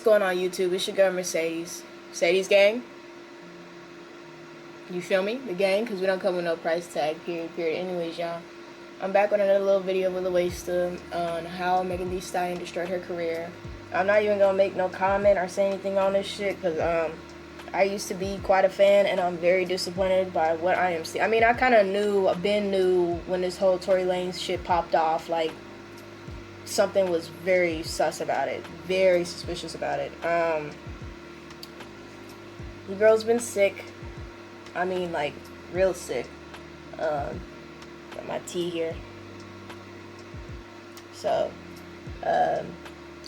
going on YouTube? It's your girl Mercedes. Mercedes gang. You feel me? The gang, because we don't come with no price tag, period. Anyways, y'all, I'm back with another little video with a waster on how Megan Thee Stallion destroyed her career. I'm not even gonna make no comment or say anything on this shit, because I used to be quite a fan, and I'm very disappointed by what I am seeing. I mean, I kind of knew when this whole Tory Lanez shit popped off, like, something was very sus about it, very suspicious about it. The girl's been sick. I mean, like, real sick. Got my tea here. So,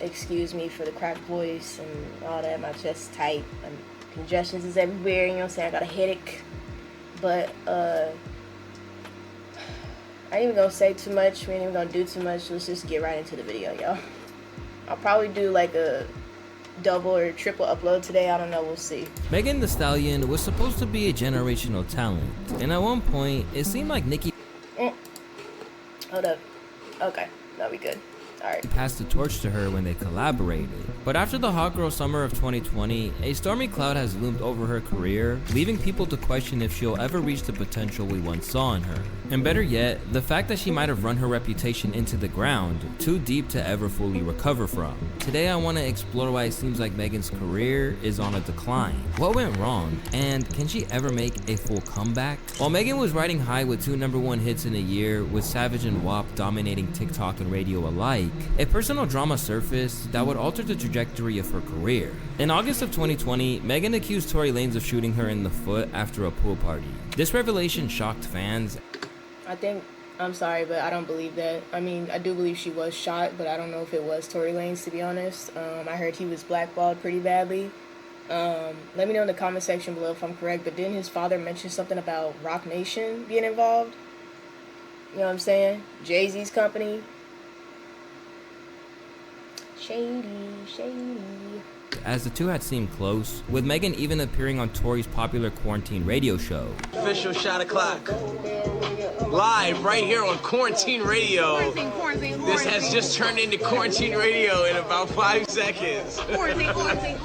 excuse me for the cracked voice and all that. My chest's tight. Congestions is everywhere, you know what I'm saying? I got a headache. But, I ain't even gonna say too much. We ain't even gonna do too much. Let's just get right into the video, y'all. I'll probably do like a double or triple upload today. I don't know, we'll see. Megan Thee Stallion was supposed to be a generational talent, and at one point it seemed like Nicki Hold up. Okay, that'll be good. Alright. Passed the torch to her when they collaborated. But after the hot girl summer of 2020, a stormy cloud has loomed over her career, leaving people to question if she'll ever reach the potential we once saw in her. And better yet, the fact that she might have run her reputation into the ground, too deep to ever fully recover from. Today I want to explore why it seems like Megan's career is on a decline. What went wrong, and can she ever make a full comeback? While Megan was riding high with 2 #1 hits in a year, with Savage and WAP dominating TikTok and radio alike, a personal drama surfaced that would alter the trajectory of her career. In August of 2020, Megan accused Tory Lanez of shooting her in the foot after a pool party. This revelation shocked fans. I'm sorry, but I don't believe that. I mean, I do believe she was shot, but I don't know if it was Tory Lanez, to be honest. I heard he was blackballed pretty badly. Let me know in the comment section below if I'm correct, but didn't his father mention something about Roc Nation being involved? You know what I'm saying? Jay-Z's company. Shady. As the two had seemed close, with Megan even appearing on Tory's popular quarantine radio show. Official shot o'clock. Live right here on Quarantine Radio. Quarantine. This has just turned into Quarantine Radio in about 5 seconds. Quarantine.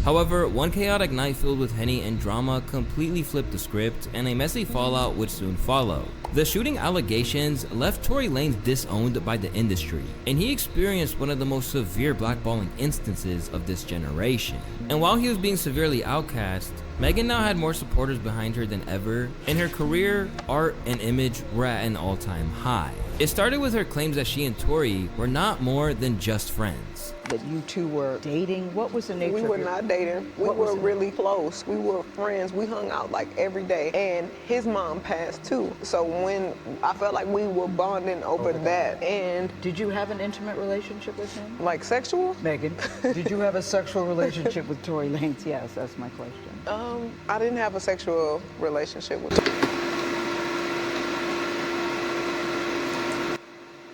However, one chaotic night filled with Henny and drama completely flipped the script, and a messy fallout would soon follow. The shooting allegations left Tory Lanez disowned by the industry, and he experienced one of the most severe blackballing instances of this generation. And while he was being severely outcast, Megan now had more supporters behind her than ever, and her career, art, and image were at an all-time high. It started with her claims that she and Tory were not more than just friends. That you two were dating? What was the nature of We were not dating. We were really close. We were friends. We hung out like every day. And his mom passed too. So when I felt like we were bonding over that. And did you have an intimate relationship with him? like sexual? Megan, did you have a sexual relationship with Tory Lanez? Yes, that's my question. I didn't have a sexual relationship with him.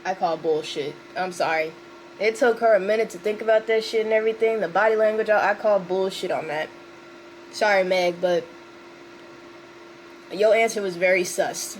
I call bullshit. I'm sorry. It took her a minute to think about that shit and everything. The body language, I call bullshit on that. Sorry, Meg, but your answer was very sus.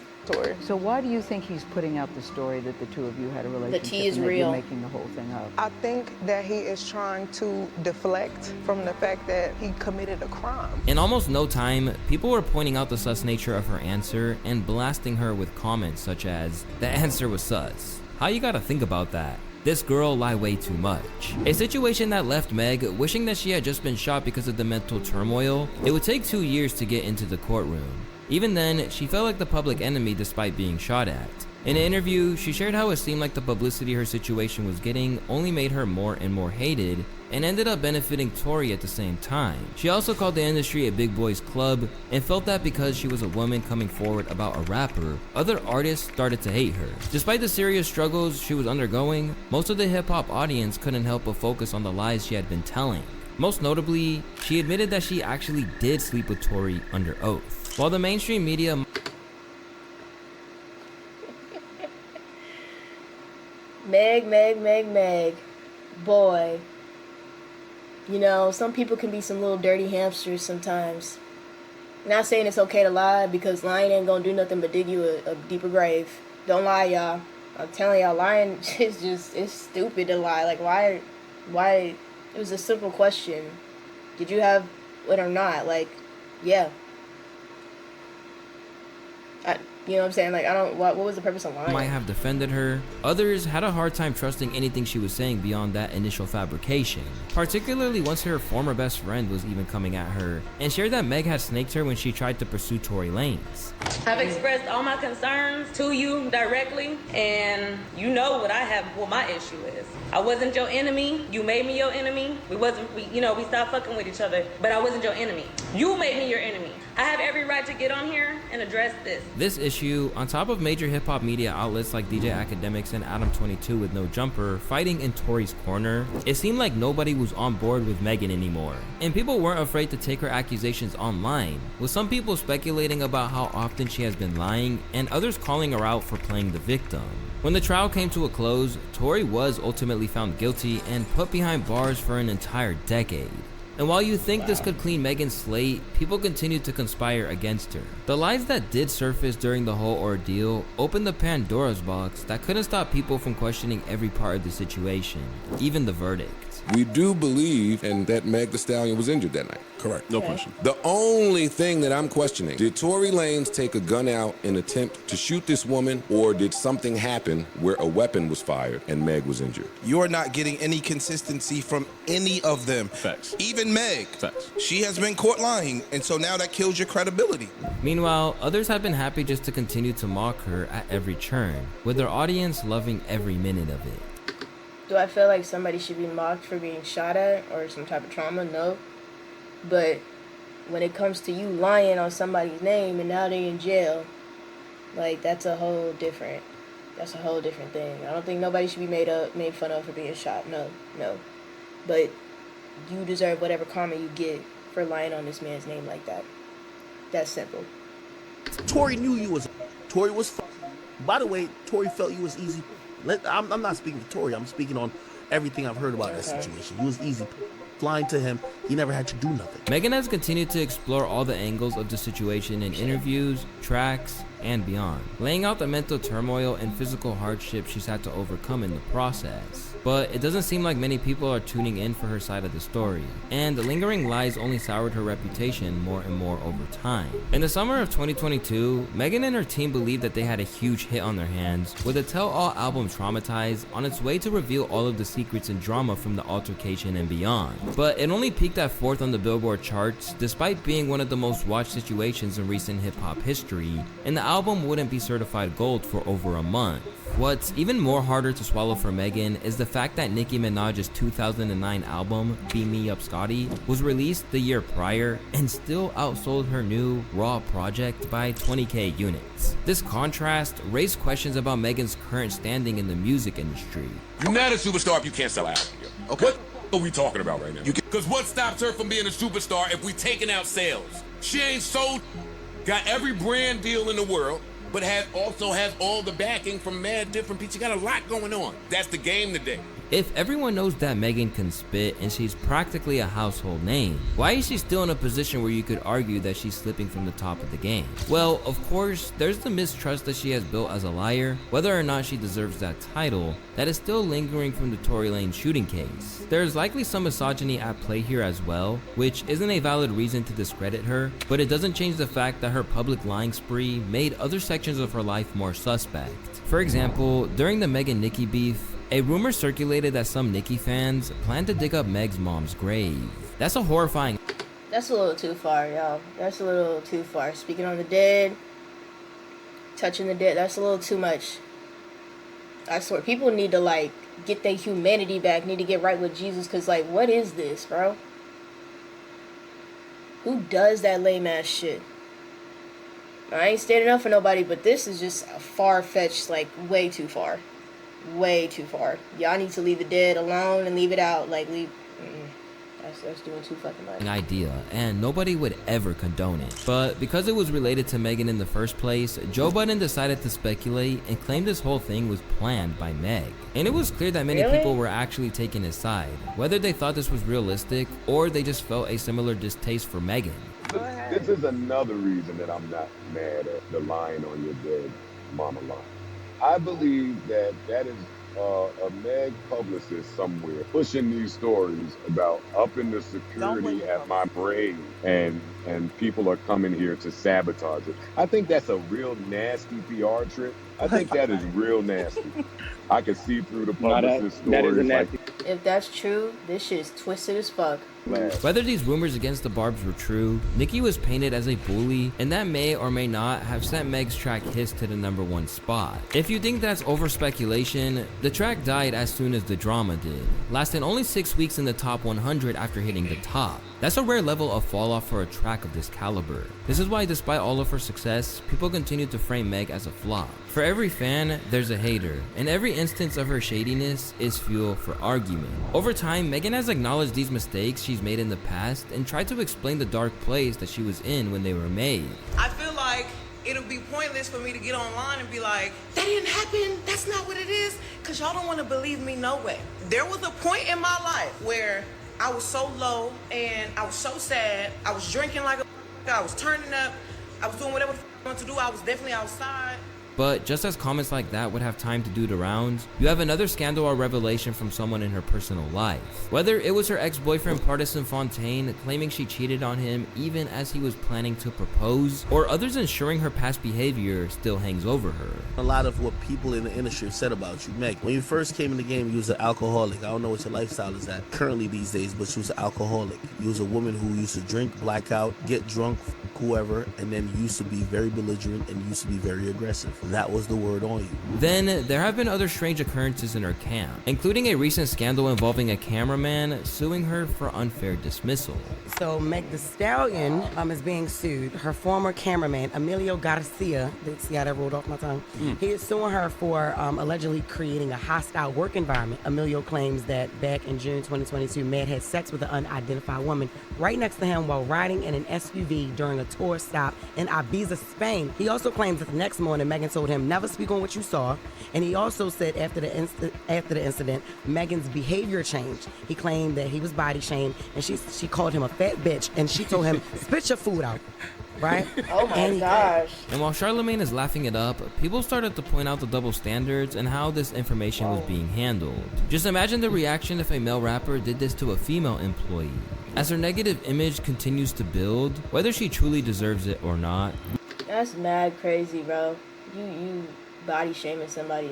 So why do you think he's putting out the story that the two of you had a relationship? The tea is and that real. You're making the whole thing up? I think that he is trying to deflect from the fact that he committed a crime. In almost no time, people were pointing out the sus nature of her answer and blasting her with comments such as, "The answer was sus. How you gotta think about that? This girl lie way too much." A situation that left Meg wishing that she had just been shot because of the mental turmoil. It would take 2 years to get into the courtroom. Even then, she felt like the public enemy despite being shot at. In an interview, she shared how it seemed like the publicity her situation was getting only made her more and more hated, and ended up benefiting Tory at the same time. She also called the industry a big boys club, and felt that because she was a woman coming forward about a rapper, other artists started to hate her. Despite the serious struggles she was undergoing, most of the hip-hop audience couldn't help but focus on the lies she had been telling. Most notably, she admitted that she actually did sleep with Tory under oath. While the mainstream media Meg. Boy. You know, some people can be some little dirty hamsters sometimes. Not saying it's okay to lie, because lying ain't gonna do nothing but dig you a deeper grave. Don't lie, y'all. I'm telling y'all, lying is just, it's stupid to lie. Like, why It was a simple question. Did you have it or not? Like, yeah. You know what I'm saying? Like, I don't, what was the purpose of lying? Might have defended her. Others had a hard time trusting anything she was saying beyond that initial fabrication, particularly once her former best friend was even coming at her and shared that Meg had snaked her when she tried to pursue Tory Lanez. I've expressed all my concerns to you directly, and you know what my issue is. I wasn't your enemy. You made me your enemy. We stopped fucking with each other, but I wasn't your enemy. You made me your enemy. I have every right to get on here and address this. This issue, on top of major hip-hop media outlets like DJ Academics and Adam 22 with No Jumper fighting in Tory's corner, it seemed like nobody was on board with Megan anymore. And people weren't afraid to take her accusations online, with some people speculating about how often she has been lying and others calling her out for playing the victim. When the trial came to a close, Tory was ultimately found guilty and put behind bars for an entire decade. And while you think this could clean Megan's slate, people continued to conspire against her. The lies that did surface during the whole ordeal opened the Pandora's box that couldn't stop people from questioning every part of the situation, even the verdict. We do believe and that Meg Thee Stallion was injured that night. Correct, no question. The only thing that I'm questioning, did Tory Lanez take a gun out in attempt to shoot this woman, or did something happen where a weapon was fired and Meg was injured? You're not getting any consistency from any of them. Facts. Even Meg. Facts. She has been caught lying, and so now that kills your credibility. Meanwhile, others have been happy just to continue to mock her at every turn, with their audience loving every minute of it. Do I feel like somebody should be mocked for being shot at or some type of trauma? No. But when it comes to you lying on somebody's name and now they in jail, like, that's a whole different thing. I don't think nobody should be made fun of for being shot. No. But you deserve whatever karma you get for lying on this man's name like that. That's simple. Tory knew you was. Tory was. By the way, Tory felt you was easy. I'm not speaking to Tory. I'm speaking on everything I've heard about that situation. You was easy. Flying to him, he never had to do nothing. Megan has continued to explore all the angles of the situation in interviews, tracks, and beyond, laying out the mental turmoil and physical hardship she's had to overcome in the process. But it doesn't seem like many people are tuning in for her side of the story, and the lingering lies only soured her reputation more and more over time. In the summer of 2022, Megan and her team believed that they had a huge hit on their hands, with the tell-all album Traumatized on its way to reveal all of the secrets and drama from the altercation and beyond. But it only peaked at 4th on the Billboard charts, despite being one of the most watched situations in recent hip-hop history, and the album wouldn't be certified gold for over a month. What's even more harder to swallow for Megan is the fact that Nicki Minaj's 2009 album, Beam Me Up Scotty, was released the year prior and still outsold her new Raw project by 20k units. This contrast raised questions about Megan's current standing in the music industry. You're not a superstar if you can't sell an album. Okay. What are we talking about right now? Because what stops her from being a superstar if we taking out sales? She ain't sold, got every brand deal in the world, but also has all the backing from mad different people. She got a lot going on. That's the game today. If everyone knows that Megan can spit and she's practically a household name, why is she still in a position where you could argue that she's slipping from the top of the game? Well, of course, there's the mistrust that she has built as a liar, whether or not she deserves that title, that is still lingering from the Tory Lanez shooting case. There's likely some misogyny at play here as well, which isn't a valid reason to discredit her, but it doesn't change the fact that her public lying spree made other sections of her life more suspect. For example, during the Megan-Nicki beef, a rumor circulated that some Nicki fans plan to dig up Meg's mom's grave. That's a horrifying. That's a little too far, y'all. That's a little too far. Speaking on the dead, touching the dead, that's a little too much. I swear, people need to, like, get their humanity back, need to get right with Jesus, because, like, what is this, bro? Who does that lame ass shit? I ain't standing up for nobody, but this is just far-fetched, like, way too far. Way too far. Y'all need to leave the dead alone and leave it out. Like, that's doing too fucking much. An idea, and nobody would ever condone it. But because it was related to Megan in the first place, Joe Budden decided to speculate and claim this whole thing was planned by Meg. And it was clear that many people were actually taking his side, whether they thought this was realistic or they just felt a similar distaste for Megan. This is another reason that I'm not mad at the lying on your dead mama line. I believe that is a Meg publicist somewhere pushing these stories about upping the security at my parade, and people are coming here to sabotage it. I think that's a real nasty PR trick. I think that is real nasty. I can see through the publicist stories like. If that's true, this shit is twisted as fuck. Whether these rumors against the Barbs were true, Nicki was painted as a bully, and that may or may not have sent Meg's track Hiss to the #1 spot. If you think that's over speculation, the track died as soon as the drama did, lasting only 6 weeks in the top 100 after hitting the top. That's a rare level of fall off for a track of this caliber. This is why, despite all of her success, people continue to frame Meg as a flop. For every fan, there's a hater, and every instance of her shadiness is fuel for argument. Over time, Megan has acknowledged these mistakes she's made in the past and tried to explain the dark place that she was in when they were made. I feel like it'll be pointless for me to get online and be like, that didn't happen, that's not what it is, because y'all don't want to believe me no way. There was a point in my life where I was so low and I was so sad. I was drinking like I was turning up. I was doing whatever I wanted to do. I was definitely outside. But just as comments like that would have time to do the rounds, you have another scandal or revelation from someone in her personal life. Whether it was her ex-boyfriend Partisan Fontaine claiming she cheated on him even as he was planning to propose, or others ensuring her past behavior still hangs over her. A lot of what people in the industry have said about you, Meg. When you first came in the game, you was an alcoholic. I don't know what your lifestyle is at currently these days, but you was an alcoholic. You was a woman who used to drink, black out, get drunk, whoever, and then used to be very belligerent and used to be very aggressive. That was the word on you. Then there have been other strange occurrences in her camp, including a recent scandal involving a cameraman suing her for unfair dismissal. So Meg Thee Stallion is being sued. Her former cameraman, Emilio Garcia, see how that rolled off my tongue? He is suing her for allegedly creating a hostile work environment. Emilio claims that back in June 2022, Meg had sex with an unidentified woman right next to him while riding in an SUV during a tour stop in Ibiza, Spain. He also claims that the next morning, Megan told him, never speak on what you saw. And he also said after the incident, Megan's behavior changed. He claimed that he was body shamed, and she called him a fat bitch, and she told him, spit your food out. Right? Oh my gosh. And while Charlemagne is laughing it up, people started to point out the double standards and how this information was being handled. Just imagine the reaction if a male rapper did this to a female employee. As her negative image continues to build, whether she truly deserves it or not. That's mad crazy, bro. You body shaming somebody.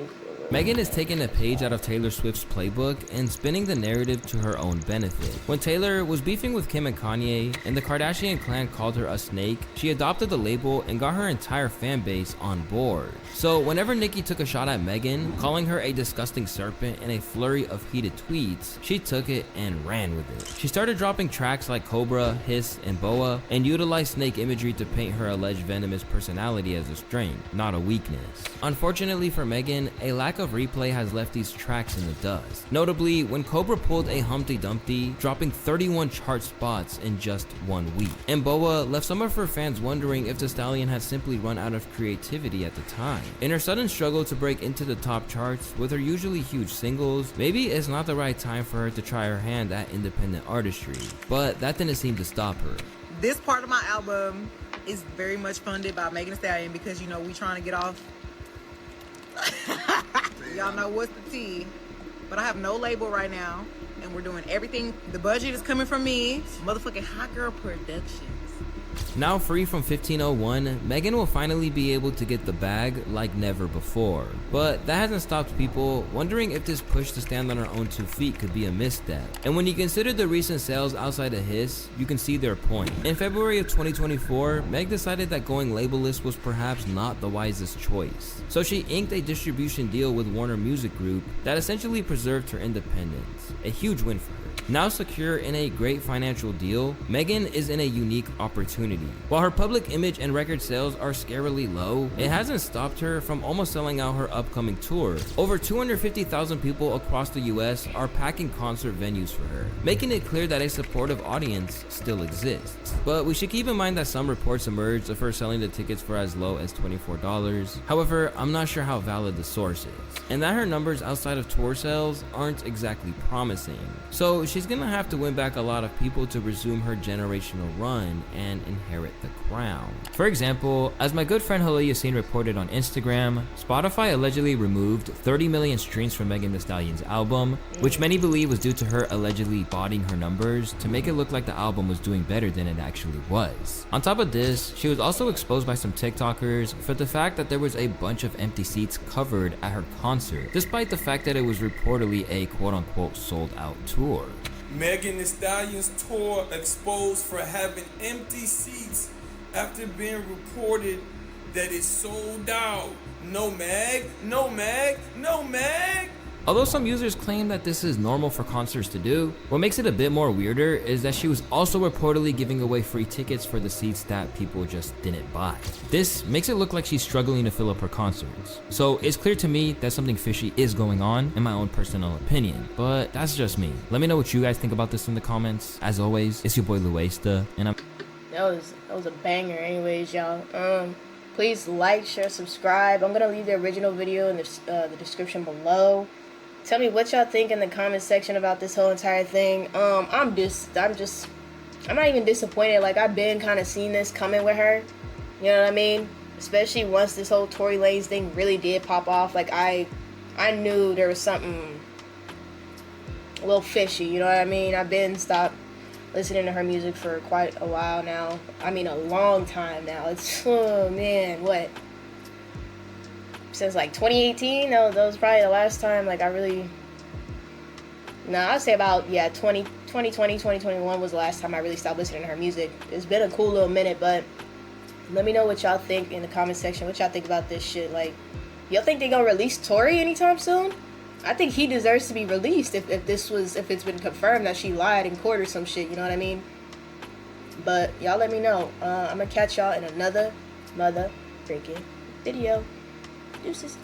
Megan is taking a page out of Taylor Swift's playbook and spinning the narrative to her own benefit. When Taylor was beefing with Kim and Kanye and the Kardashian clan called her a snake, she adopted the label and got her entire fan base on board. So whenever Nicki took a shot at Megan, calling her a disgusting serpent in a flurry of heated tweets, she took it and ran with it. She started dropping tracks like Cobra, Hiss, and Boa, and utilized snake imagery to paint her alleged venomous personality as a strength, not a weakness. Unfortunately for Megan, a lack of replay has left these tracks in the dust. Notably, when Cobra pulled a Humpty Dumpty, dropping 31 chart spots in just 1 week. And Boa left some of her fans wondering if the Stallion had simply run out of creativity at the time. In her sudden struggle to break into the top charts with her usually huge singles, maybe it's not the right time for her to try her hand at independent artistry. But that didn't seem to stop her. This part of my album is very much funded by Megan Thee Stallion because, you know, we trying to get off. Y'all know what's the tea. But I have no label right now, and we're doing everything. The budget is coming from me. Motherfucking Hot Girl Productions. Now free from 1501, Megan will finally be able to get the bag like never before. But that hasn't stopped people wondering if this push to stand on her own 2 feet could be a misstep. And when you consider the recent sales outside of Hiss, you can see their point. In February of 2024, Meg decided that going labelless was perhaps not the wisest choice. So she inked a distribution deal with Warner Music Group that essentially preserved her independence. A huge win for her. Now secure in a great financial deal, Megan is in a unique opportunity. While her public image and record sales are scarily low, it hasn't stopped her from almost selling out her upcoming tour. Over 250,000 people across the US are packing concert venues for her, making it clear that a supportive audience still exists. But we should keep in mind that some reports emerged of her selling the tickets for as low as $24. However, I'm not sure how valid the source is, and that her numbers outside of tour sales aren't exactly promising. So she's gonna have to win back a lot of people to resume her generational run and inherit inherit the crown. For example, as my good friend Halil Yassin reported on Instagram, Spotify allegedly removed 30 million streams from Megan Thee Stallion's album, which many believe was due to her allegedly botting her numbers to make it look like the album was doing better than it actually was. On top of this, she was also exposed by some TikTokers for the fact that there was a bunch of empty seats covered at her concert, despite the fact that it was reportedly a quote-unquote sold-out tour. Megan Thee Stallion's tour exposed for having empty seats after being reported that it's sold out. No mag, no mag, no mag. Although some users claim that this is normal for concerts to do, what makes it a bit more weirder is that she was also reportedly giving away free tickets for the seats that people just didn't buy. This makes it look like she's struggling to fill up her concerts. So it's clear to me that something fishy is going on, in my own personal opinion, but that's just me. Let me know what you guys think about this in the comments. As always, it's your boy Luesta, and I'm... That was a banger anyways, y'all. Please like, share, subscribe. I'm gonna leave the original video in the description below. Tell me what y'all think in the comment section about this whole entire thing. I'm not even disappointed. Like, I've been kind of seeing this coming with her. You know what I mean? Especially once this whole Tory Lanez thing really did pop off. Like, I knew there was something a little fishy. You know what I mean? I've been stopped listening to her music for quite a while now. I mean, a long time now. It's, oh man, what? Since like 2018, that was probably the last time like I really, I'd say about 2020, 2021 was the last time I really stopped listening to her music. It's been a cool little minute, but let me know what y'all think in the comment section. What y'all think about this shit? Like, y'all think they gonna release Tory anytime soon? I think he deserves to be released if it's been confirmed that she lied in court or some shit, you know what I mean? But y'all let me know. I'm gonna catch y'all in another mother freaking video. Deuces.